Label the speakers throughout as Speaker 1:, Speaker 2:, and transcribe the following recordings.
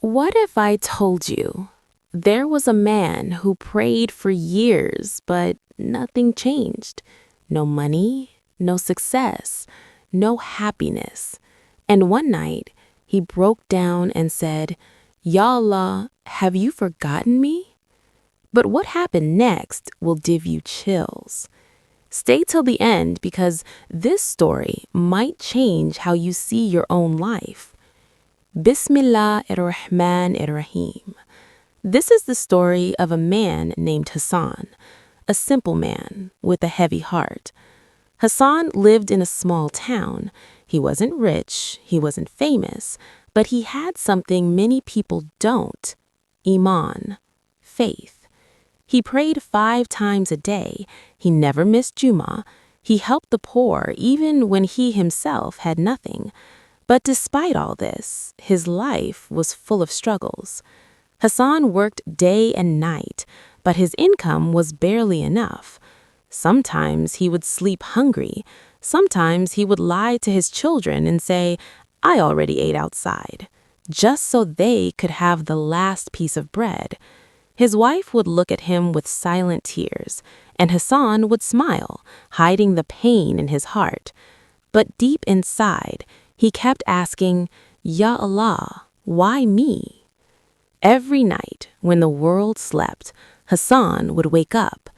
Speaker 1: What if I told you there was a man who prayed for years, but nothing changed? No money, no success, no happiness. And one night, he broke down and said, Ya Allah, have you forgotten me? But what happened next will give you chills. Stay till the end because this story might change how you see your own life. Bismillah ar-Rahman ar-Rahim. This is the story of a man named Hassan, a simple man with a heavy heart. Hassan lived in a small town. He wasn't rich, he wasn't famous, but he had something many people don't: Iman, faith. He prayed 5 times a day. He never missed Jummah. He helped the poor even when he himself had nothing. But despite all this, his life was full of struggles. Hassan worked day and night, but his income was barely enough. Sometimes he would sleep hungry. Sometimes he would lie to his children and say, "I already ate outside," just so they could have the last piece of bread. His wife would look at him with silent tears, and Hassan would smile, hiding the pain in his heart. But deep inside, he kept asking, Ya Allah, why me? Every night, when the world slept, Hassan would wake up.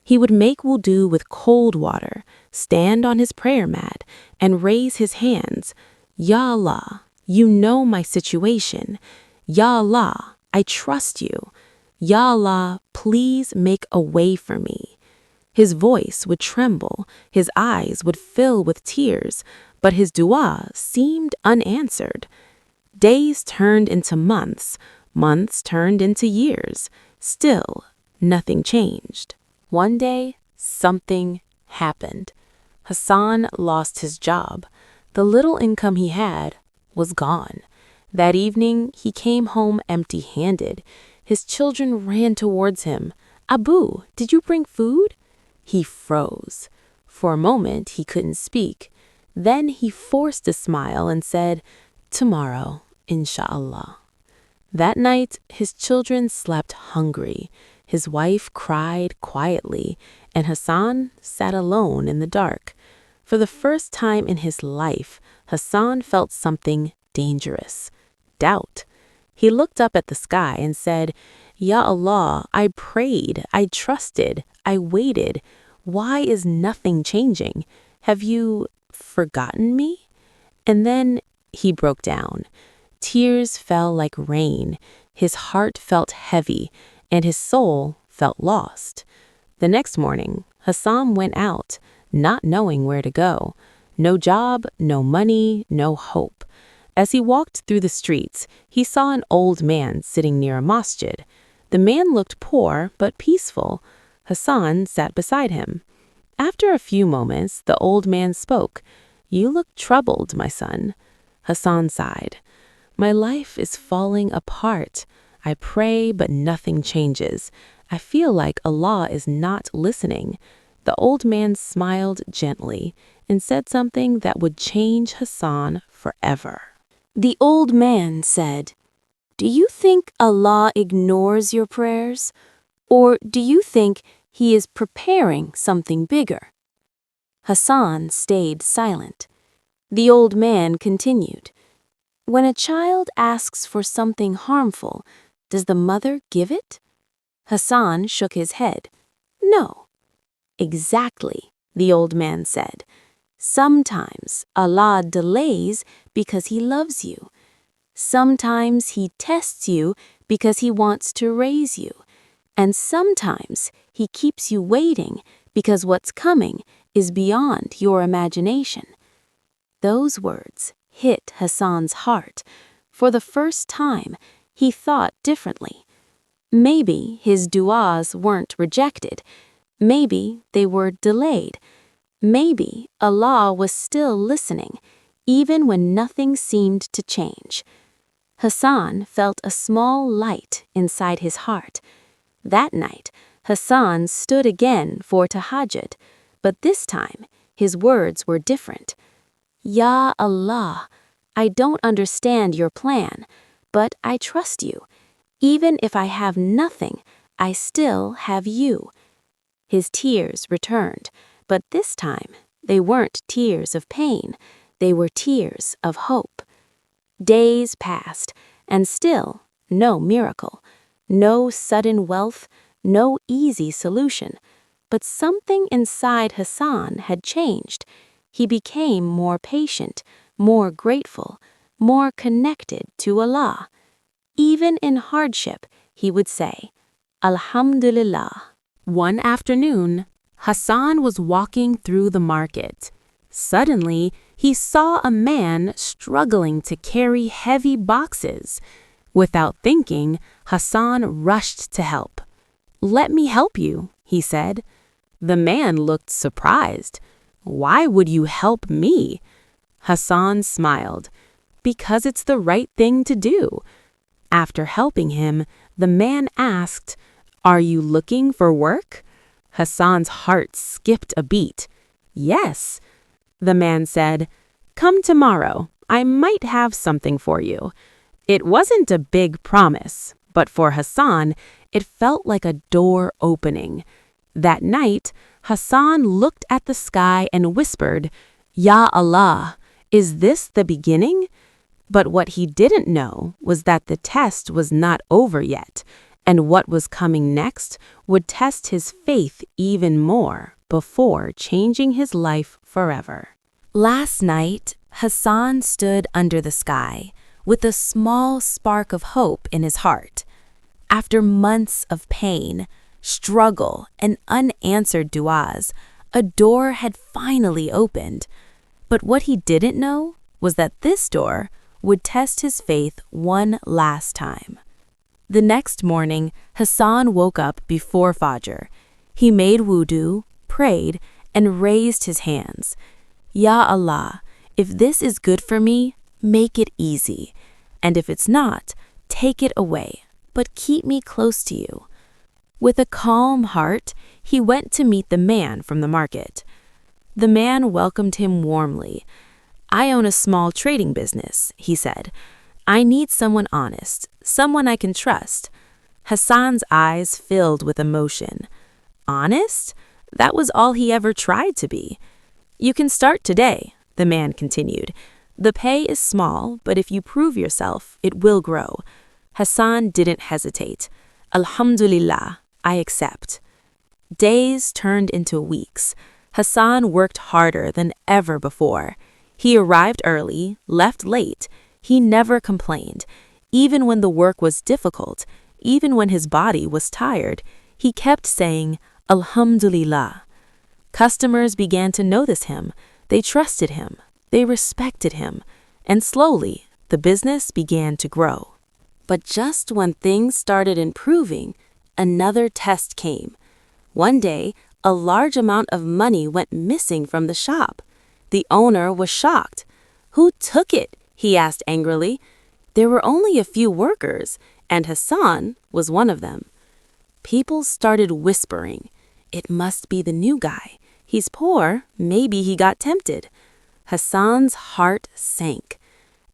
Speaker 1: He would make wudu with cold water, stand on his prayer mat, and raise his hands. Ya Allah, you know my situation. Ya Allah, I trust you. Ya Allah, please make a way for me. His voice would tremble, his eyes would fill with tears, but his dua seemed unanswered. Days turned into months, months turned into years. Still, nothing changed. One day, something happened. Hassan lost his job. The little income he had was gone. That evening, he came home empty-handed. His children ran towards him. Abu, did you bring food? He froze. For a moment, he couldn't speak. Then he forced a smile and said, Tomorrow, inshallah. That night, his children slept hungry. His wife cried quietly, and Hassan sat alone in the dark. For the first time in his life, Hassan felt something dangerous: doubt. He looked up at the sky and said, Ya Allah, I prayed, I trusted, I waited. Why is nothing changing? Have you forgotten me? And then he broke down. Tears fell like rain. His heart felt heavy, and his soul felt lost. The next morning, Hassan went out, not knowing where to go. No job, no money, no hope. As he walked through the streets, he saw an old man sitting near a masjid. The man looked poor but peaceful. Hassan sat beside him. After a few moments, the old man spoke. You look troubled, my son. Hassan sighed. My life is falling apart. I pray, but nothing changes. I feel like Allah is not listening. The old man smiled gently and said something that would change Hassan forever. The old man said, Do you think Allah ignores your prayers? Or do you think He is preparing something bigger? Hassan stayed silent. The old man continued, When a child asks for something harmful, does the mother give it? Hassan shook his head. No. Exactly, the old man said. Sometimes Allah delays because He loves you. Sometimes He tests you because He wants to raise you. And sometimes He keeps you waiting because what's coming is beyond your imagination. Those words hit Hassan's heart. For the first time, he thought differently. Maybe his du'as weren't rejected. Maybe they were delayed. Maybe Allah was still listening, even when nothing seemed to change. Hassan felt a small light inside his heart. That night, Hassan stood again for tahajjud, but this time his words were different. Ya Allah, I don't understand your plan, but I trust you. Even if I have nothing, I still have you." His tears returned, but this time they weren't tears of pain. They were tears of hope. Days passed, and still no miracle, no sudden wealth, no easy solution. But something inside Hassan had changed. He became more patient, more grateful, more connected to Allah. Even in hardship, he would say, "Alhamdulillah." One afternoon, Hassan was walking through the market. Suddenly, he saw a man struggling to carry heavy boxes. Without thinking, Hassan rushed to help. "Let me help you," he said. The man looked surprised. "Why would you help me?" Hassan smiled. "Because it's the right thing to do." After helping him, the man asked, "Are you looking for work?" Hassan's heart skipped a beat. "Yes." The man said, "Come tomorrow. I might have something for you." It wasn't a big promise, but for Hassan, it felt like a door opening. That night, Hassan looked at the sky and whispered, "Ya Allah, is this the beginning?" But what he didn't know was that the test was not over yet, and what was coming next would test his faith even more before changing his life forever. Last night, Hassan stood under the sky with a small spark of hope in his heart. After months of pain, struggle, and unanswered du'as, a door had finally opened. But what he didn't know was that this door would test his faith one last time. The next morning, Hassan woke up before Fajr. He made wudu, prayed, and raised his hands. "Ya Allah, if this is good for me, make it easy. And if it's not, take it away, but keep me close to you." With a calm heart, he went to meet the man from the market. The man welcomed him warmly. "I own a small trading business," he said. "I need someone honest, someone I can trust." Hassan's eyes filled with emotion. Honest? That was all he ever tried to be. "You can start today," the man continued. "The pay is small, but if you prove yourself, it will grow." Hassan didn't hesitate. "Alhamdulillah, I accept." Days turned into weeks. Hassan worked harder than ever before. He arrived early, left late. He never complained. Even when the work was difficult, even when his body was tired, he kept saying, "Alhamdulillah." Customers began to notice him. They trusted him. They respected him. And slowly, the business began to grow. But just when things started improving, another test came. One day, a large amount of money went missing from the shop. The owner was shocked. "Who took it?" he asked angrily. There were only a few workers, and Hassan was one of them. People started whispering, "It must be the new guy. He's poor, maybe he got tempted." Hassan's heart sank.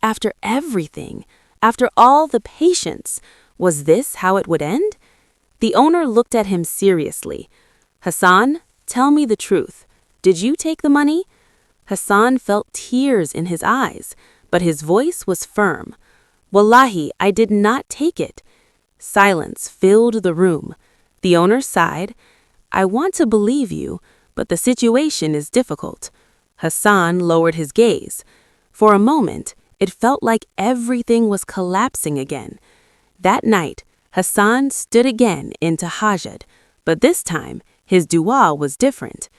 Speaker 1: After everything, after all the patience, was this how it would end? The owner looked at him seriously. "Hassan, tell me the truth. Did you take the money?" Hassan felt tears in his eyes, but his voice was firm. "Wallahi, I did not take it." Silence filled the room. The owner sighed. "I want to believe you, but the situation is difficult." Hassan lowered his gaze. For a moment, it felt like everything was collapsing again. That night, Hassan stood again in tahajjud, but this time, his dua was different.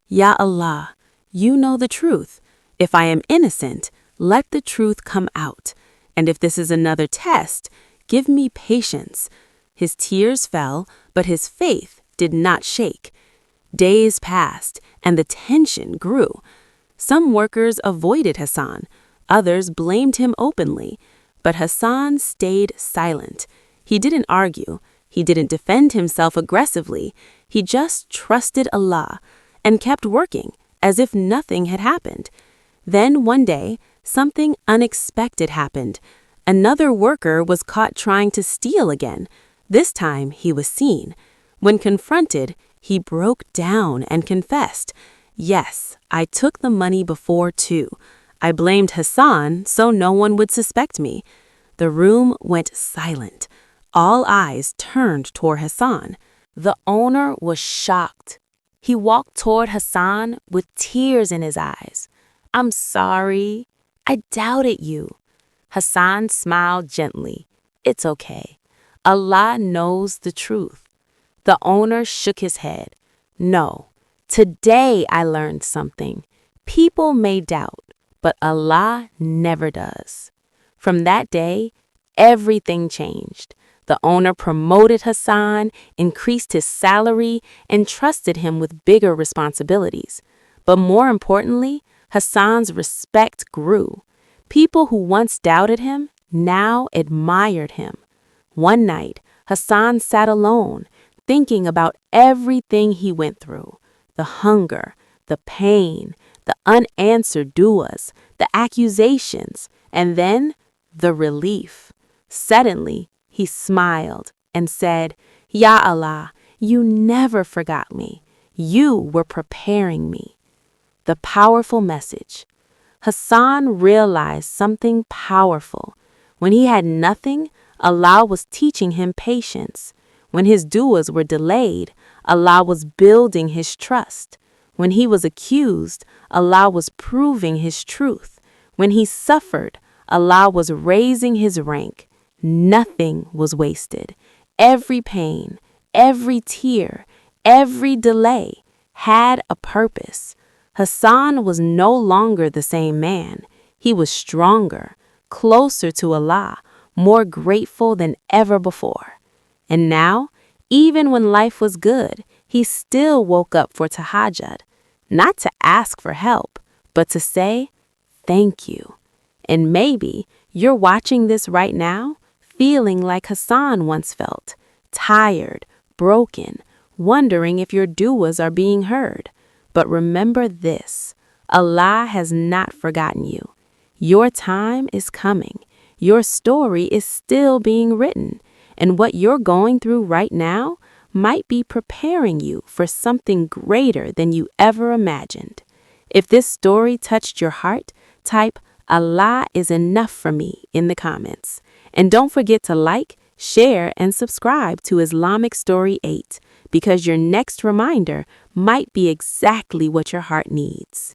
Speaker 1: "Ya Allah, you know the truth. If I am innocent, let the truth come out. And if this is another test, give me patience." His tears fell, but his faith did not shake. Days passed, and the tension grew. Some workers avoided Hassan. Others blamed him openly. But Hassan stayed silent. He didn't argue. He didn't defend himself aggressively. He just trusted Allah and kept working as if nothing had happened. Then one day, something unexpected happened. Another worker was caught trying to steal again. This time he was seen. When confronted, he broke down and confessed, "Yes, I took the money before too. I blamed Hassan so no one would suspect me." The room went silent. All eyes turned toward Hassan. The owner was shocked. He walked toward Hassan with tears in his eyes. "I'm sorry. I doubted you." Hassan smiled gently. "It's okay. Allah knows the truth." The owner shook his head. "No, today I learned something. People may doubt, but Allah never does." From that day, everything changed. The owner promoted Hassan, increased his salary, and trusted him with bigger responsibilities. But more importantly, Hassan's respect grew. People who once doubted him now admired him. One night, Hassan sat alone, thinking about everything he went through: the hunger, the pain, the unanswered du'as, the accusations, and then the relief. Suddenly, he smiled and said, "Ya Allah, you never forgot me. You were preparing me." The powerful message. Hassan realized something powerful. When he had nothing, Allah was teaching him patience. When his du'as were delayed, Allah was building his trust. When he was accused, Allah was proving his truth. When he suffered, Allah was raising his rank. Nothing was wasted. Every pain, every tear, every delay had a purpose. Hassan was no longer the same man. He was stronger, closer to Allah, more grateful than ever before. And now, even when life was good, he still woke up for tahajjud, not to ask for help, but to say, "Thank you." And maybe you're watching this right now, feeling like Hassan once felt, tired, broken, wondering if your du'as are being heard. But remember this: Allah has not forgotten you. Your time is coming. Your story is still being written. And what you're going through right now might be preparing you for something greater than you ever imagined. If this story touched your heart, type "Allah is enough for me" in the comments. And don't forget to like, share, and subscribe to Islamic-story-8, because your next reminder might be exactly what your heart needs.